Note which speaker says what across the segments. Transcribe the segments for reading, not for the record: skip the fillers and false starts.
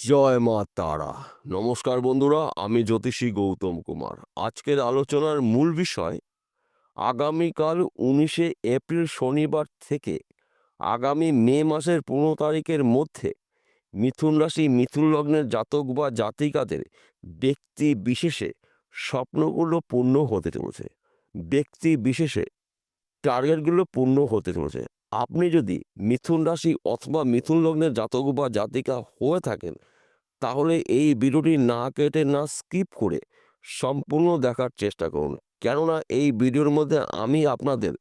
Speaker 1: জয় মা তারা। নমস্কার বন্ধুরা, আমি জ্যোতিষী গৌতম কুমার। আজকের আলোচনার মূল বিষয় আগামীকাল 19 এপ্রিল শনিবার থেকে আগামী মে মাসের 15 তারিখের মধ্যে মিথুন রাশি মিথুন লগ্নের জাতক বা জাতিকাদের ব্যক্তি বিশেষে স্বপ্নগুলো পূর্ণ হতে চলেছে। ব্যক্তি বিশেষে টার্গেটগুলো পূর্ণ হতে চলেছে। আপনি যদি মিথুন রাশি অথবা মিথুন লগ্নের জাতক বা জাতিকা হয়ে থাকেন, তাহলে এই ভিডিওটি না কেটে না স্কিপ করে সম্পূর্ণ দেখার চেষ্টা করুন। কেননা এই ভিডিওর মধ্যে আমি আপনাদের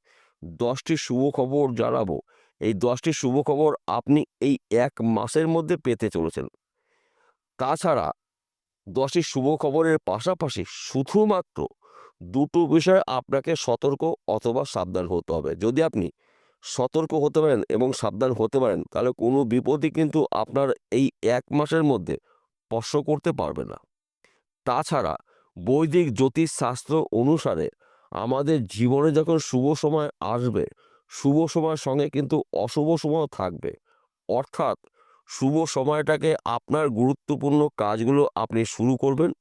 Speaker 1: 10টি শুভ খবর জানাবো। এই 10টি শুভ খবর আপনি এই 1 মাসের মধ্যে পেতে চলেছেন। তাছাড়া 10টি শুভ খবরের পাশাপাশি শুধুমাত্র দুটো বিষয়ে আপনাকে সতর্ক অথবা সাবধান হতে হবে। যদি আপনি সতর্ক হতে পারেন এবং সাবধান হতে পারেন, তাহলে কোনো বিপদই কিন্তু আপনার এই 1 মাসের মধ্যে স্পর্শ করতে পারবে না। তাছাড়া বৈদিক জ্যোতিষশাস্ত্র অনুসারে আমাদের জীবনে যখন শুভ সময় আসবে, শুভ সময়ের সঙ্গে কিন্তু অশুভ সময় থাকবে। অর্থাৎ শুভ সময়টাকে আপনার গুরুত্বপূর্ণ কাজগুলো আপনি শুরু করবেন,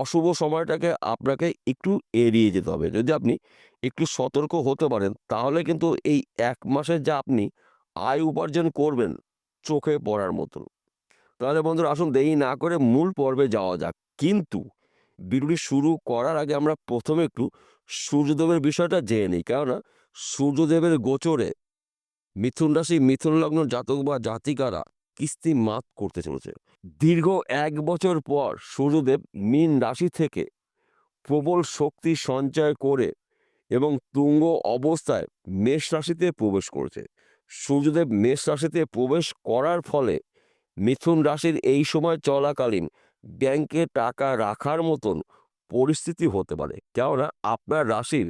Speaker 1: অশুভ সময়টাকে আপনাকে একটু এড়িয়ে যেতে হবে। যদি আপনি একটু সতর্ক হতে পারেন, তাহলে কিন্তু এই 1 মাসে যা আপনি আয় উপার্জন করবেন চোখে পড়ার মতন। তাহলে বন্ধুরা, আসুন দেরি না করে মূল পর্বে যাওয়া যাক। কিন্তু ভিডিওটি শুরু করার আগে আমরা প্রথমে একটু সূর্যদেবের বিষয়টা জেনে নিই। কেননা সূর্যদেবের গোচরে মিথুন রাশি মিথুন লগ্ন জাতক বা জাতিকারা কিস্তি মাত করতে চলেছে। দীর্ঘ 1 বছর পর সূর্যদেব মীন রাশি থেকে প্রবল শক্তি সঞ্চয় করে এবং তুঙ্গ অবস্থায় মেষ রাশিতে প্রবেশ করেছে। সূর্যদেব মেষ রাশিতে প্রবেশ করার ফলে মিথুন রাশির এই সময় চলাকালীন ব্যাংকে টাকা রাখার মতন পরিস্থিতি হতে পারে। কেননা আপনার রাশির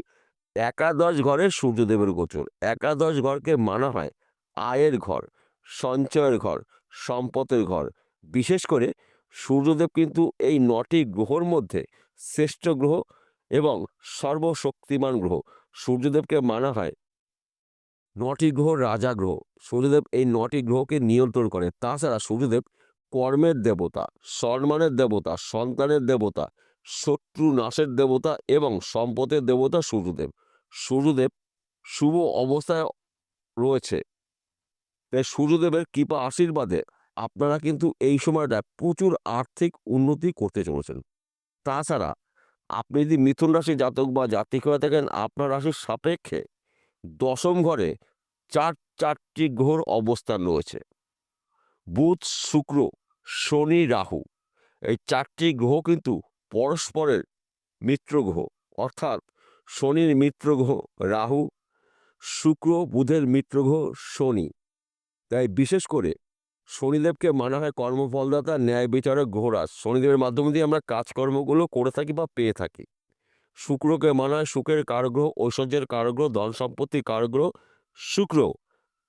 Speaker 1: একাদশ ঘরে সূর্যদেবের গোচর। একাদশ ঘরকে মানা হয় আয়ের ঘর, সঞ্চয়ের ঘর, সম্পদের ঘর। বিশেষ করে সূর্যদেব কিন্তু এই 9টি গ্রহর মধ্যে শ্রেষ্ঠ গ্রহ এবং সর্বশক্তিমান গ্রহ। সূর্যদেবকে মানা হয় 9টি গ্রহ রাজা গ্রহ। সূর্যদেব এই 9টি গ্রহকে নিয়ন্ত্রণ করে। তাছাড়া সূর্যদেব কর্মের দেবতা, সম্মানের দেবতা, সন্তানের দেবতা, শত্রু নাশের দেবতা এবং সম্পদের দেবতা সূর্যদেব। সূর্যদেব শুভ অবস্থায় রয়েছে। তাই সূর্যদেবের কৃপা আশীর্বাদে আপনারা কিন্তু এই সময়টা প্রচুর আর্থিক উন্নতি করতে চলেছেন। তাছাড়া আপনি যদি মিথুন রাশি জাতক বা জাতিক হয়ে থাকেন, আপনার রাশির সাপেক্ষে দশম ঘরে চারটি গ্রহর অবস্থান রয়েছে: বুধ, শুক্র, শনি, রাহু। এই 4টি গ্রহ কিন্তু পরস্পরের মিত্র গ্রহ। অর্থাৎ শনির মিত্র গ্রহ রাহু, শুক্র বুধের মিত্র গ্রহ শনি। তাই বিশেষ করে শনিদেবকে মানা হয় কর্মফলদাতা, ন্যায় বিচারক গ্রহরাজ। শনিদেবের মাধ্যমে দিয়ে আমরা কাজকর্মগুলো করে থাকি বা পেয়ে থাকি। শুক্রকে মানা হয় সুখের কারগ্রহ, ঐশ্বর্যের কারগ্রহ, ধন সম্পত্তির কারগ্রহ শুক্র।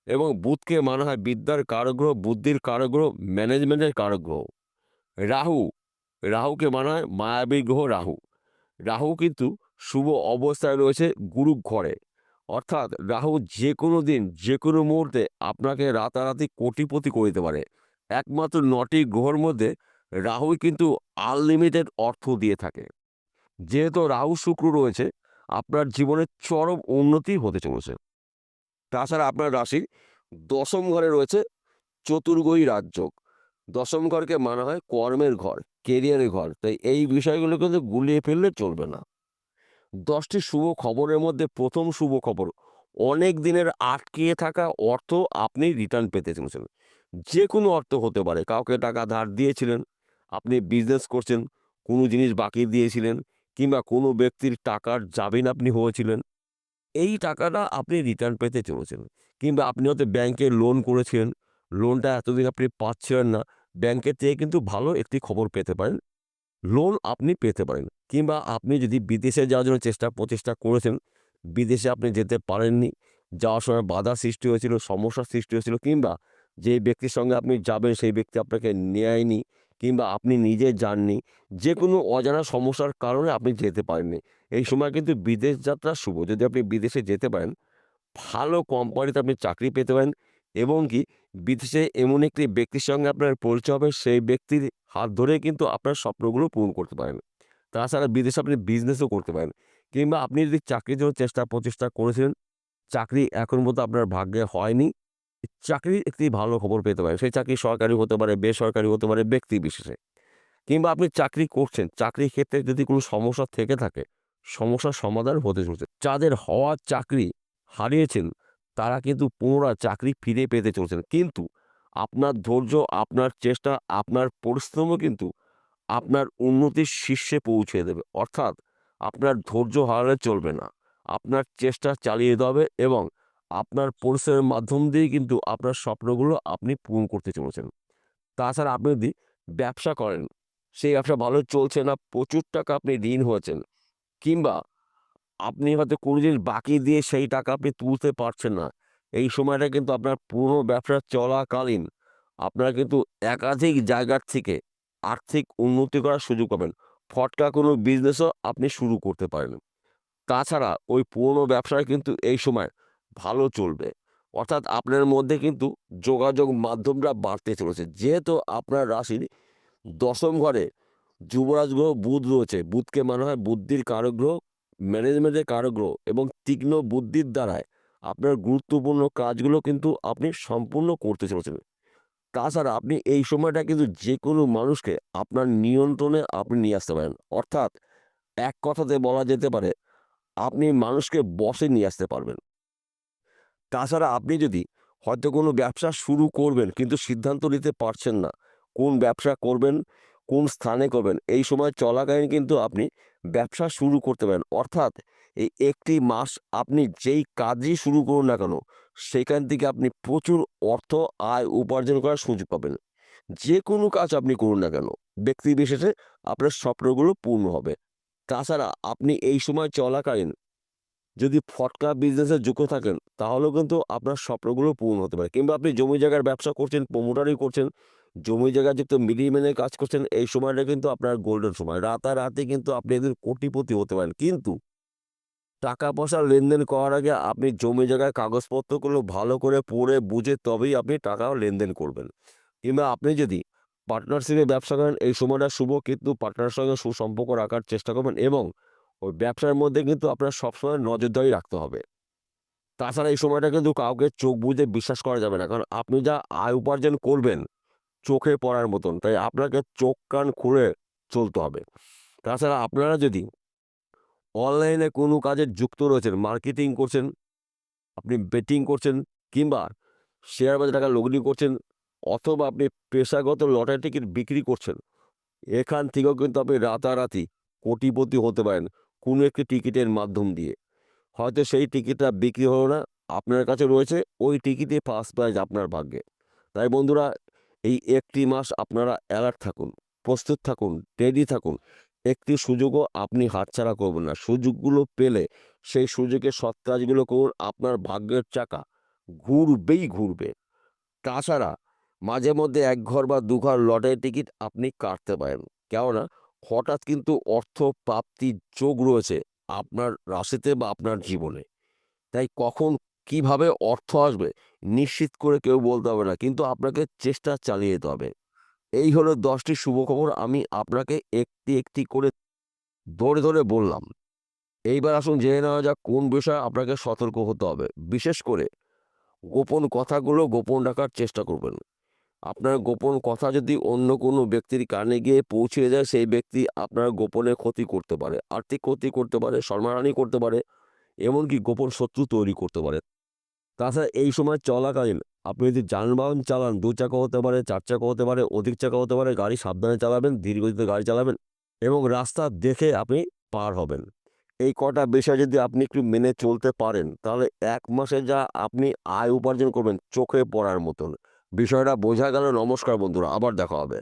Speaker 1: এবং বুধকে মানা হয় বিদ্যার কারগ্রহ, বুদ্ধির কারগ্রহ, ম্যানেজমেন্টের কারগ্রহ। রাহু, রাহুকে মানা হয় মায়াবী গ্রহ রাহু। রাহু কিন্তু শুভ অবস্থায় রয়েছে গুরু ঘরে। অর্থাৎ রাহু যে কোনো দিন যে কোনো মুহূর্তে আপনাকে রাতারাতি কোটিপতি করে দিতে পারে। একমাত্র 9টি গ্রহের মধ্যে রাহুই কিন্তু আনলিমিটেড অর্থ দিয়ে থাকে। যেহেতু রাহু শুক্র রয়েছে, আপনার জীবনে চরম উন্নতি হতে চলেছে। তাছাড়া আপনার রাশির দশম ঘরে রয়েছে চতুর্গ্রহী রাজযোগ। দশম ঘরকে মানা হয় কর্মের ঘর, কেরিয়ারের ঘর। তাই এই বিষয়গুলো কিন্তু গুলিয়ে ফেললে চলবে না। 10টি শুভ খবরের মধ্যে প্রথম শুভ খবর, অনেক দিনের আটকিয়ে থাকা অর্থ আপনি রিটার্ন পেতে চলেছেন। যে কোনো অর্থ হতে পারে। কাউকে টাকা ধার দিয়েছিলেন, আপনি বিজনেস করছেন, কোনো জিনিস বাকি দিয়েছিলেন, কিংবা কোনো ব্যক্তির টাকার জামিন আপনি হয়েছিলেন, এই টাকাটা আপনি রিটার্ন পেতে চলেছেন। কিংবা আপনি হয়তো ব্যাংকে লোন করেছিলেন, লোনটা এতদিন আপনি পাচ্ছিলেন না, ব্যাংকের থেকে কিন্তু ভালো একটি খবর পেতে পারেন, লোন আপনি পেতে পারেন। কিংবা আপনি যদি বিদেশে যাওয়ার জন্য প্রচেষ্টা করেছেন, বিদেশে আপনি যেতে পারেননি, যাওয়ার সময় বাধা সৃষ্টি হয়েছিল, সমস্যার সৃষ্টি হয়েছিল, কিংবা যে ব্যক্তির সঙ্গে আপনি যাবেন সেই ব্যক্তি আপনাকে নেয়নি, কিংবা আপনি নিজে যাননি, যে কোনো অজানা সমস্যার কারণে আপনি যেতে পারেননি। এই সময় কিন্তু বিদেশ যাত্রা শুভ। যদি আপনি বিদেশে যেতে পারেন, ভালো কোম্পানিতে আপনি চাকরি পেতে পারেন এবং কি বিদেশে এমন একটি ব্যক্তির সঙ্গে আপনার পরিচয় হবে, সেই ব্যক্তির হাত ধরে কিন্তু আপনার স্বপ্নগুলো পূরণ করতে পারেন। তাছাড়া বিদেশে আপনি বিজনেসও করতে পারেন, কিংবা আপনি যদি চাকরির জন্য প্রচেষ্টা করেছিলেন, চাকরি এখন পর্যন্ত আপনার ভাগ্যে হয়নি, চাকরির একটি ভালো খবর পেতে পারেন। সেই চাকরি সরকারি হতে পারে, বেসরকারি হতে পারে, ব্যক্তি বিশেষে। কিংবা আপনি চাকরি করছেন, চাকরির ক্ষেত্রে যদি কোনো সমস্যা থেকে থাকে, সমস্যার সমাধান হতে চলছে। যাদের হওয়ার চাকরি হারিয়েছেন, তারা কিন্তু পুনরায় চাকরি ফিরে পেতে চলছেন। কিন্তু আপনার ধৈর্য, আপনার চেষ্টা, আপনার পরিশ্রমও কিন্তু আপনার উন্নতির শীর্ষে পৌঁছে দেবে। অর্থাৎ আপনার ধৈর্য হারালে চলবে না। আপনার চেষ্টা চালিয়ে যেতে হবে এবং আপনার পরিশ্রমের মাধ্যম দিয়েই কিন্তু আপনার স্বপ্নগুলো আপনি পূরণ করতে চলেছেন। তাছাড়া আপনি যদি ব্যবসা করেন, সেই ব্যবসা ভালো চলছে না, প্রচুর টাকা আপনি ঋণ হয়েছেন, কিংবা আপনি হয়তো কোনো জিনিস বাকি দিয়ে সেই টাকা আপনি তুলতে পারছেন না। এই সময়টা কিন্তু আপনার পুরো ব্যবসা চলাকালীন আপনারা কিন্তু একাধিক জায়গার থেকে আর্থিক উন্নতি করার সুযোগ পাবেন। ফটকা কোনো বিজনেসও আপনি শুরু করতে পারেন। তাছাড়া ওই পুরনো ব্যবসায় কিন্তু এই সময় ভালো চলবে। অর্থাৎ আপনার মধ্যে কিন্তু যোগাযোগ মাধ্যমটা বাড়তে চলেছে। যেহেতু আপনার রাশির ১০ম ঘরে যুবরাজ গ্রহ বুধ রয়েছে। বুধকে মানা হয় বুদ্ধির কারক গ্রহ, ম্যানেজমেন্টের কারক গ্রহ, এবং তীক্ষ্ণ বুদ্ধির দ্বারায় আপনার গুরুত্বপূর্ণ কাজগুলো কিন্তু আপনি সম্পূর্ণ করতে চলেছেন। তাছাড়া আপনি এই সময়টা কিন্তু যেকোনো মানুষকে আপনার নিয়ন্ত্রণে আপনি নিয়ে আসতে পারেন। অর্থাৎ এক কথাতে বলা যেতে পারে, আপনি মানুষকে বশে নিয়ে আসতে পারবেন। তাছাড়া আপনি যদি হয়তো কোনো ব্যবসা শুরু করবেন কিন্তু সিদ্ধান্ত নিতে পারছেন না, কোন ব্যবসা করবেন, কোন স্থানে করবেন, এই সময় চলাকালীন কিন্তু আপনি ব্যবসা শুরু করতে পারেন। অর্থাৎ এই একটি মাস আপনি যেই কাজই শুরু করুন না কেন, সেখান থেকে আপনি প্রচুর অর্থ আয় উপার্জন করার সুযোগ পাবেন। যে কোনো কাজ আপনি করুন না কেন, ব্যক্তি বিশেষে আপনার স্বপ্নগুলো পূর্ণ হবে। তাছাড়া আপনি এই সময় চলাকালীন যদি ফটকা বিজনেসে যুক্ত থাকেন, তাহলেও কিন্তু আপনার স্বপ্নগুলো পূরণ হতে পারে। কিংবা আপনি জমি জায়গার ব্যবসা করছেন, প্রমোটারি করছেন, জমি জায়গায় যুক্ত মিডলম্যানের কাজ করছেন, এই সময়টা কিন্তু আপনার গোল্ডেন সময়। রাতারাতি কিন্তু আপনি একদিন কোটিপতি হতে পারেন। কিন্তু টাকা পয়সা লেনদেন করার আগে আপনি জমি জায়গার কাগজপত্রগুলো ভালো করে পড়ে বুঝে তবেই আপনি টাকা লেনদেন করবেন। কিংবা আপনি যদি পার্টনারশিপে ব্যবসা করেন, এই সময়টা শুভ, কিন্তু পার্টনারের সঙ্গে সুসম্পর্ক রাখার চেষ্টা করবেন এবং ওই ব্যবসার মধ্যে কিন্তু আপনার সবসময় নজরদারি রাখতে হবে। তাছাড়া এই সময়টা কিন্তু কাউকে চোখ বুজে বিশ্বাস করা যাবে না। কারণ আপনি যা আয় উপার্জন করবেন চোখে পড়ার মতন। তাই আপনাকে চোখ কান খুলে চলতে হবে। তাছাড়া আপনারা যদি অনলাইনে কোনো কাজে যুক্ত রয়েছেন, মার্কেটিং করছেন, আপনি বেটিং করছেন, কিংবা শেয়ার বাজারে টাকা লগ্নি করছেন, অথবা আপনি পেশাগত লটারি টিকিট বিক্রি করছেন, এখান থেকেও কিন্তু আপনি রাতারাতি কোটিপতি হতে পারেন কোনো একটি টিকিটের মাধ্যম দিয়ে। হয়তো সেই টিকিটটা বিক্রি হলো না, আপনার কাছে রয়েছে ওই টিকিটই ফার্স্ট প্রাইজ আপনার ভাগ্যে। তাই বন্ধুরা, এই একটি মাস আপনারা অ্যালার্ট থাকুন, প্রস্তুত থাকুন, রেডি থাকুন। একটি সুযোগও আপনি হাতছাড়া করবেন না। সুযোগগুলো পেলে সেই সুযোগে সৎ কাজগুলো করুন, আপনার ভাগ্যের চাকা ঘুরবেই ঘুরবে। তাছাড়া মাঝে মধ্যে ১ ঘর বা ২ ঘর লটারির টিকিট আপনি কাটতে পারেন। কেননা হঠাৎ কিন্তু অর্থ প্রাপ্তির যোগ রয়েছে আপনার রাশিতে বা আপনার জীবনে। তাই কখন কিভাবে অর্থ আসবে নিশ্চিত করে কেউ বলতে হবে না। কিন্তু আপনাকে চেষ্টা চালিয়ে যেতে হবে। এই হলো ১০ টি শুভ খবর আমি আপনাকে একটি, একটি করে ধরে, ধরে বললাম। এইবার আসুন জেনে নেওয়া যাক কোন বিষয়ে আপনাকে সতর্ক হতে হবে। বিশেষ করে গোপন কথাগুলো গোপন রাখার চেষ্টা করবেন। আপনার গোপন কথা যদি অন্য কোনো ব্যক্তির কানে গিয়ে পৌঁছে যায়, সেই ব্যক্তি আপনার গোপনে ক্ষতি করতে পারে। আর্থিক ক্ষতি করতে পারে, সম্মানহানি করতে পারে, এমনকি গোপন শত্রু তৈরি করতে পারে। তাছাড়া এই সময় চলাকালীন আপনি যদি যানবাহন চালান, ২ চাকা হতে পারে, ৪ চাকা হতে পারে, অধিক চাকা হতে পারে, গাড়ি সাবধানে চালাবেন, ধীর গতিতে গাড়ি চালাবেন এবং রাস্তা দেখে আপনি পার হবেন। এই কটা বিষয় যদি আপনি একটু মেনে চলতে পারেন, তাহলে ১ মাসে যা আপনি আয় উপার্জন করবেন চোখে পড়ার মতন। বিষয়টা বোঝা গেল? নমস্কার বন্ধুরা, আবার দেখা হবে।